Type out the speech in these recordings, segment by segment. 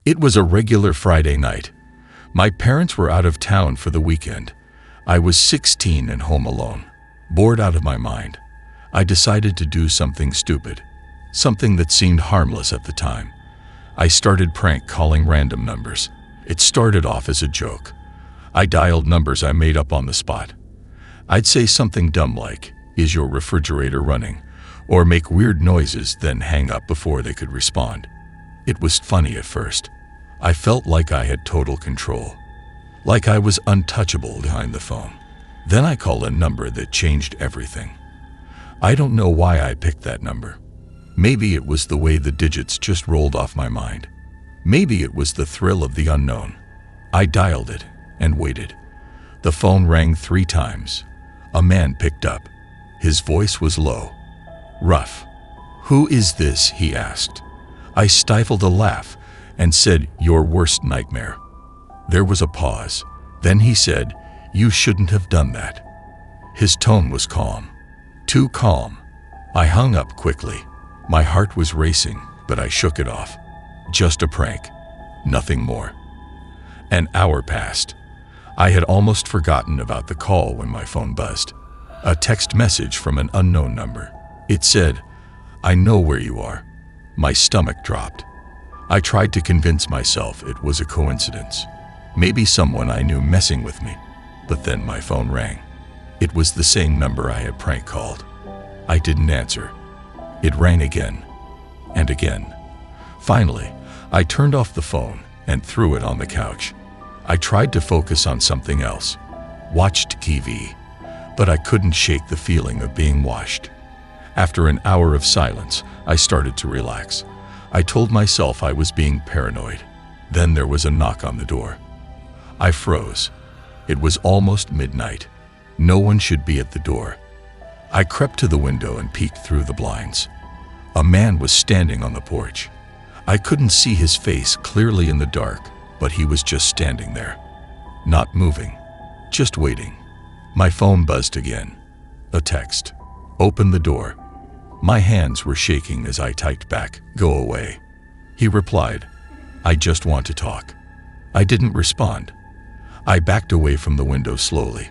It was a regular Friday night. My parents were out of town for the weekend. I was 16 and home alone, bored out of my mind. I decided to do something stupid, something that seemed harmless at the time. I started prank calling random numbers. It started off as a joke. I dialed numbers I made up on the spot. I'd say something dumb like, "Is your refrigerator running?" or make weird noises, then hang up before they could respond. It was funny at first. I felt like I had total control, like I was untouchable behind the phone. Then I called a number that changed everything. I don't know why I picked that number. Maybe it was the way the digits just rolled off my mind. Maybe it was the thrill of the unknown. I dialed it and waited. The phone rang 3 times. A man picked up. His voice was low, rough. "Who is this?" he asked. I stifled a laugh and said, "Your worst nightmare." There was a pause. Then he said, "You shouldn't have done that." His tone was calm. Too calm. I hung up quickly. My heart was racing, but I shook it off. Just a prank. Nothing more. An hour passed. I had almost forgotten about the call when my phone buzzed. A text message from an unknown number. It said, "I know where you are." My stomach dropped. I tried to convince myself it was a coincidence. Maybe someone I knew messing with me. But then my phone rang. It was the same number I had prank called. I didn't answer. It rang again and again. Finally, I turned off the phone and threw it on the couch. I tried to focus on something else, watched TV, but I couldn't shake the feeling of being watched. After an hour of silence, I started to relax. I told myself I was being paranoid. Then there was a knock on the door. I froze. It was almost midnight. No one should be at the door. I crept to the window and peeked through the blinds. A man was standing on the porch. I couldn't see his face clearly in the dark, but he was just standing there, not moving, just waiting. My phone buzzed again. A text. "Open the door." My hands were shaking as I typed back, "Go away." He replied, "I just want to talk." I didn't respond. I backed away from the window slowly,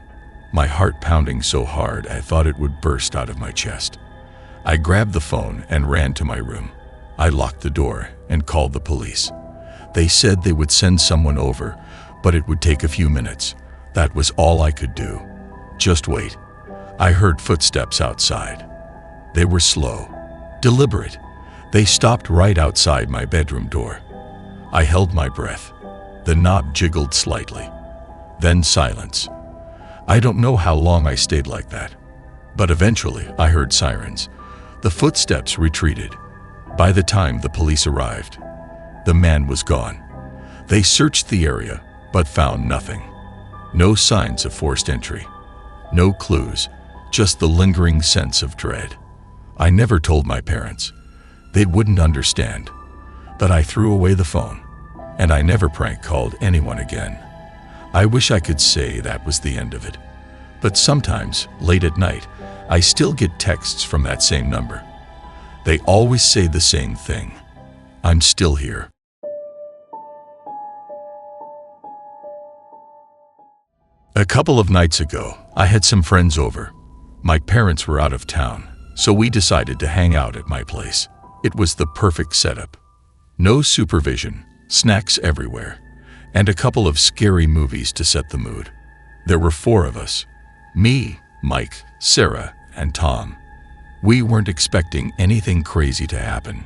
my heart pounding so hard I thought it would burst out of my chest. I grabbed the phone and ran to my room. I locked the door and called the police. They said they would send someone over, but it would take a few minutes. That was all I could do. Just wait. I heard footsteps outside. They were slow, deliberate. They stopped right outside my bedroom door. I held my breath. The knob jiggled slightly. Then silence. I don't know how long I stayed like that, but eventually I heard sirens. The footsteps retreated. By the time the police arrived, the man was gone. They searched the area, but found nothing. No signs of forced entry. No clues, just the lingering sense of dread. I never told my parents. They wouldn't understand. But I threw away the phone, and I never prank called anyone again. I wish I could say that was the end of it. But sometimes, late at night, I still get texts from that same number. They always say the same thing. I'm still here. A couple of nights ago, I had some friends over. My parents were out of town, so we decided to hang out at my place. It was the perfect setup. No supervision, snacks everywhere, and a couple of scary movies to set the mood. There were 4 of us. Me, Mike, Sarah, and Tom. We weren't expecting anything crazy to happen.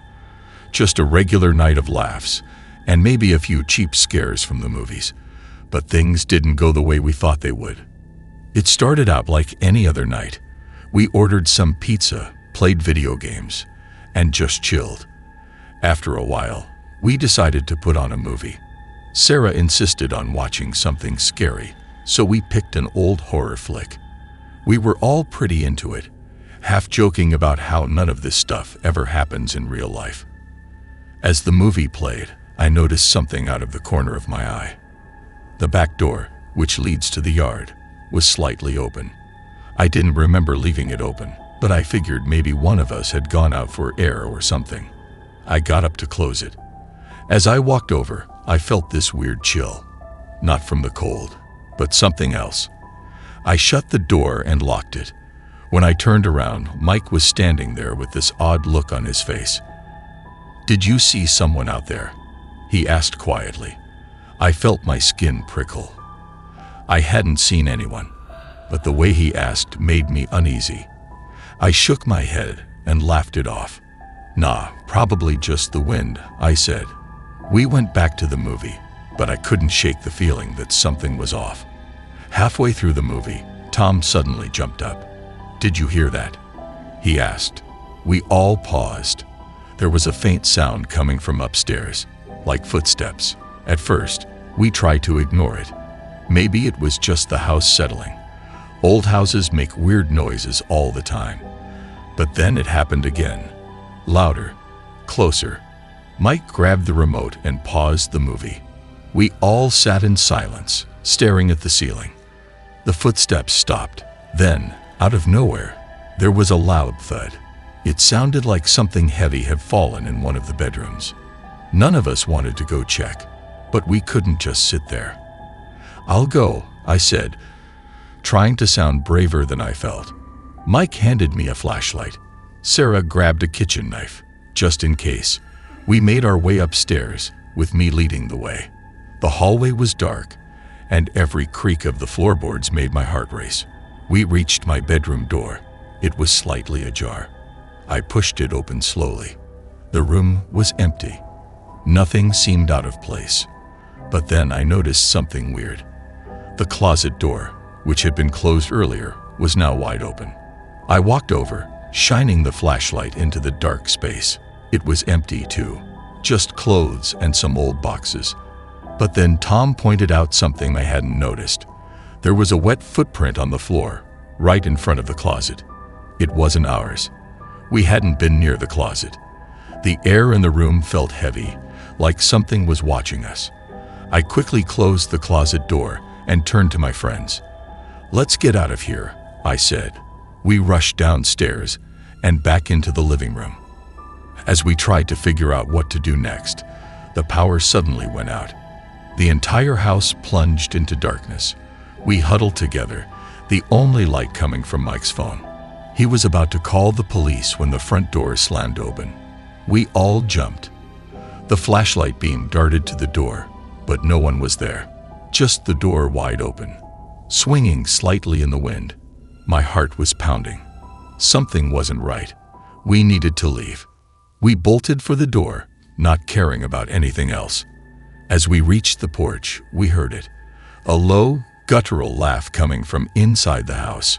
Just a regular night of laughs, and maybe a few cheap scares from the movies. But things didn't go the way we thought they would. It started out like any other night. We ordered some pizza, played video games, and just chilled. After a while, we decided to put on a movie. Sarah insisted on watching something scary, so we picked an old horror flick. We were all pretty into it, half joking about how none of this stuff ever happens in real life. As the movie played, I noticed something out of the corner of my eye. The back door, which leads to the yard, was slightly open. I didn't remember leaving it open, but I figured maybe one of us had gone out for air or something. I got up to close it. As I walked over, I felt this weird chill. Not from the cold, but something else. I shut the door and locked it. When I turned around, Mike was standing there with this odd look on his face. "Did you see someone out there?" he asked quietly. I felt my skin prickle. I hadn't seen anyone, but the way he asked made me uneasy. I shook my head and laughed it off. "Nah, probably just the wind," I said. We went back to the movie, but I couldn't shake the feeling that something was off. Halfway through the movie, Tom suddenly jumped up. "Did you hear that?" he asked. We all paused. There was a faint sound coming from upstairs, like footsteps. At first, we tried to ignore it. Maybe it was just the house settling. Old houses make weird noises all the time. But then it happened again. Louder, closer. Mike grabbed the remote and paused the movie. We all sat in silence, staring at the ceiling. The footsteps stopped. Then, out of nowhere, there was a loud thud. It sounded like something heavy had fallen in one of the bedrooms. None of us wanted to go check, but we couldn't just sit there. "I'll go," I said, trying to sound braver than I felt. Mike handed me a flashlight. Sarah grabbed a kitchen knife, just in case. We made our way upstairs, with me leading the way. The hallway was dark, and every creak of the floorboards made my heart race. We reached my bedroom door. It was slightly ajar. I pushed it open slowly. The room was empty. Nothing seemed out of place. But then I noticed something weird. The closet door, which had been closed earlier, was now wide open. I walked over, shining the flashlight into the dark space. It was empty too, just clothes and some old boxes. But then Tom pointed out something I hadn't noticed. There was a wet footprint on the floor, right in front of the closet. It wasn't ours. We hadn't been near the closet. The air in the room felt heavy, like something was watching us. I quickly closed the closet door and turned to my friends. "Let's get out of here," I said. We rushed downstairs and back into the living room. As we tried to figure out what to do next, the power suddenly went out. The entire house plunged into darkness. We huddled together, the only light coming from Mike's phone. He was about to call the police when the front door slammed open. We all jumped. The flashlight beam darted to the door, but no one was there. Just the door wide open, swinging slightly in the wind. My heart was pounding. Something wasn't right. We needed to leave. We bolted for the door, not caring about anything else. As we reached the porch, we heard it. A low, guttural laugh coming from inside the house.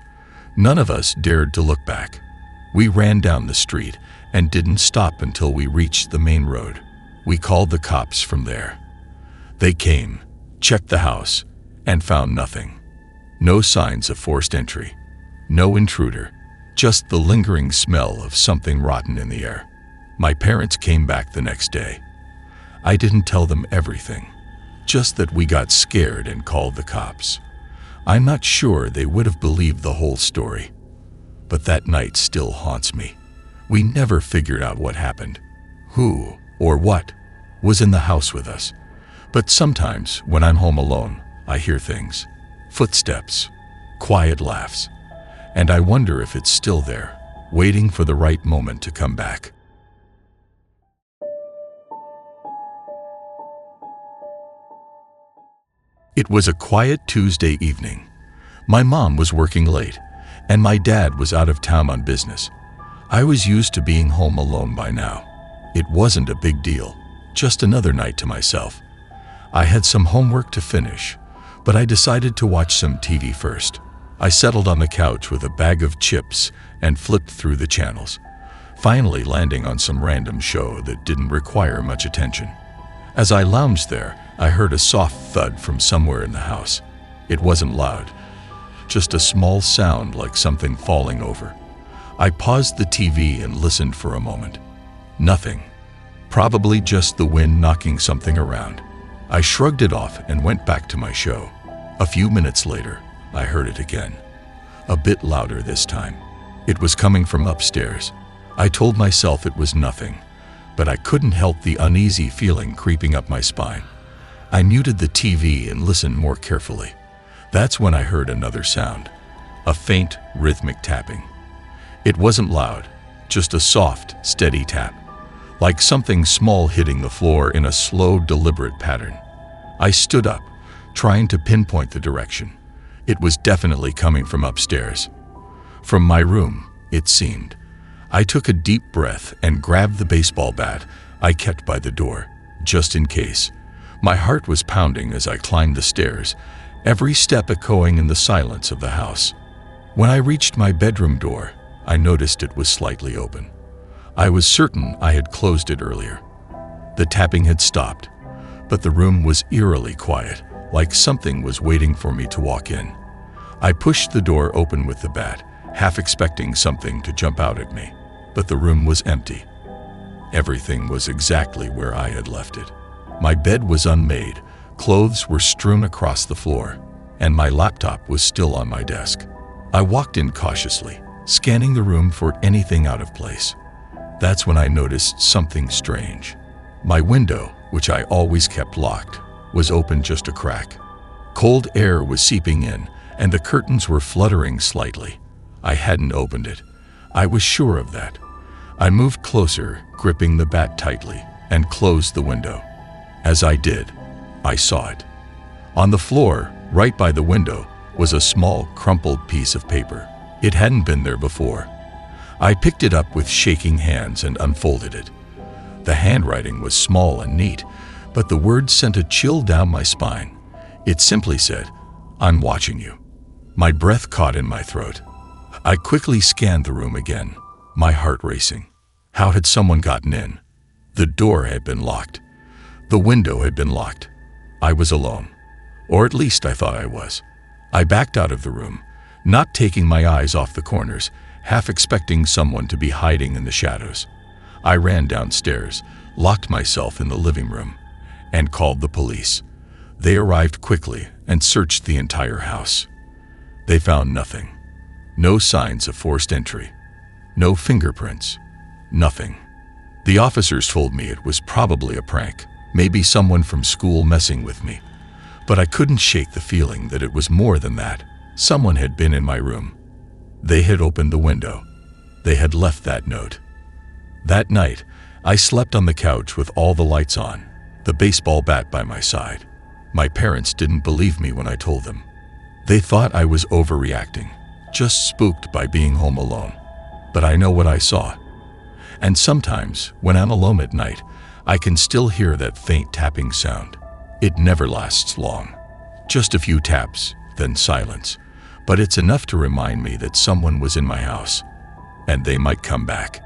None of us dared to look back. We ran down the street and didn't stop until we reached the main road. We called the cops from there. They came, checked the house, and found nothing. No signs of forced entry. No intruder. Just the lingering smell of something rotten in the air. My parents came back the next day. I didn't tell them everything, just that we got scared and called the cops. I'm not sure they would have believed the whole story, but that night still haunts me. We never figured out what happened, who or what was in the house with us. But sometimes when I'm home alone, I hear things, footsteps, quiet laughs, and I wonder if it's still there, waiting for the right moment to come back. It was a quiet Tuesday evening. My mom was working late, and my dad was out of town on business. I was used to being home alone by now. It wasn't a big deal, just another night to myself. I had some homework to finish, but I decided to watch some TV first. I settled on the couch with a bag of chips and flipped through the channels, finally landing on some random show that didn't require much attention. As I lounged there, I heard a soft thud from somewhere in the house. It wasn't loud, just a small sound like something falling over. I paused the TV and listened for a moment. Nothing. Probably just the wind knocking something around. I shrugged it off and went back to my show. A few minutes later, I heard it again. A bit louder this time. It was coming from upstairs. I told myself it was nothing, but I couldn't help the uneasy feeling creeping up my spine. I muted the TV and listened more carefully. That's when I heard another sound, a faint, rhythmic tapping. It wasn't loud, just a soft, steady tap, like something small hitting the floor in a slow, deliberate pattern. I stood up, trying to pinpoint the direction. It was definitely coming from upstairs. From my room, it seemed. I took a deep breath and grabbed the baseball bat I kept by the door, just in case. My heart was pounding as I climbed the stairs, every step echoing in the silence of the house. When I reached my bedroom door, I noticed it was slightly open. I was certain I had closed it earlier. The tapping had stopped, but the room was eerily quiet, like something was waiting for me to walk in. I pushed the door open with the bat, half expecting something to jump out at me, but the room was empty. Everything was exactly where I had left it. My bed was unmade, clothes were strewn across the floor, and my laptop was still on my desk. I walked in cautiously, scanning the room for anything out of place. That's when I noticed something strange. My window, which I always kept locked, was open just a crack. Cold air was seeping in, and the curtains were fluttering slightly. I hadn't opened it. I was sure of that. I moved closer, gripping the bat tightly, and closed the window. As I did, I saw it. On the floor, right by the window, was a small, crumpled piece of paper. It hadn't been there before. I picked it up with shaking hands and unfolded it. The handwriting was small and neat, but the words sent a chill down my spine. It simply said, "I'm watching you." My breath caught in my throat. I quickly scanned the room again, my heart racing. How had someone gotten in? The door had been locked. The window had been locked. I was alone. Or at least I thought I was. I backed out of the room, not taking my eyes off the corners, half expecting someone to be hiding in the shadows. I ran downstairs, locked myself in the living room, and called the police. They arrived quickly and searched the entire house. They found nothing. No signs of forced entry. No fingerprints. Nothing. The officers told me it was probably a prank, maybe someone from school messing with me. But I couldn't shake the feeling that it was more than that. Someone had been in my room. They had opened the window. They had left that note. That night, I slept on the couch with all the lights on, the baseball bat by my side. My parents didn't believe me when I told them. They thought I was overreacting, just spooked by being home alone. But I know what I saw. And sometimes, when I'm alone at night, I can still hear that faint tapping sound. It never lasts long. Just a few taps, then silence. But it's enough to remind me that someone was in my house, and they might come back.